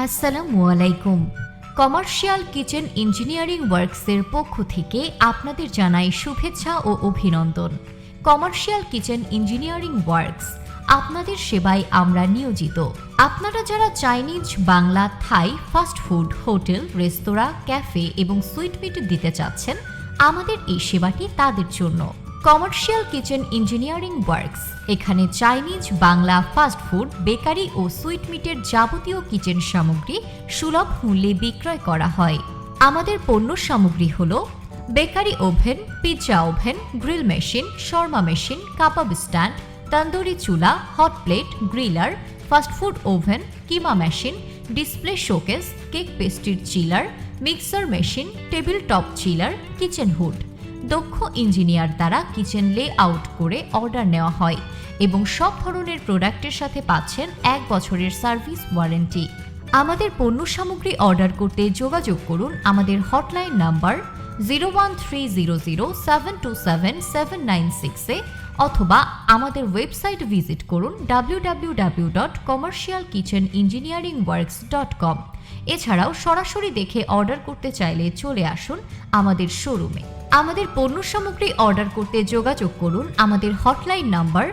আসসালামু আলাইকুম। Commercial kitchen engineering ওয়ার্কসের পক্ষ থেকে আপনাদের জানাই শুভেচ্ছা ও অভিনন্দন। কমার্শিয়াল কিচেন ইঞ্জিনিয়ারিং ওয়ার্কস, আপনাদের সেবায় আমরা নিয়োজিত। আপনারা যারা Chinese, Bangla, Thai, fast food, hotel, রেস্তোরাঁ, ক্যাফে এবং সুইটমিট দিতে চাচ্ছেন, আমাদের এই সেবাটি তাদের জন্য। কমার্শিয়াল কিচেন ইঞ্জিনিয়ারিং ওয়ার্কস, এখানে Chinese, Bangla, fast food, bakery ও সুইটমিটের যাবতীয় কিচেন সামগ্রী সুলভ মূল্যে বিক্রয় করা হয়। আমাদের পণ্য সামগ্রী হল bakery oven, pizza oven, grill machine, শর্মা মেশিন, কাবাব স্ট্যান্ড, তন্দুরি চুলা, hot plate, griller, fast food oven, keema machine, display showcase, cake পেস্ট্রির chiller, mixer machine, table top chiller, kitchen hood. দক্ষ ইঞ্জিনিয়ার দ্বারা কিচেন লে আউট করে অর্ডার নেওয়া হয় এবং সব ধরনের প্রোডাক্টের সাথে পাচ্ছেন 1 বছরের সার্ভিস ওয়ারেন্টি। আমাদের পণ্য সামগ্রী অর্ডার করতে যোগাযোগ করুন আমাদের হটলাইন নাম্বার 01300727796 অথবা আমাদের ওয়েবসাইট ভিজিট করুন www.commercialkitcheningineeringworks.com। এছাড়াও সরাসরি দেখে অর্ডার করতে চাইলে চলে আসুন আমাদের শোরুমে। আমাদের পণ্য সামগ্রী অর্ডার করতে যোগাযোগ করুন আমাদের হটলাইন নাম্বার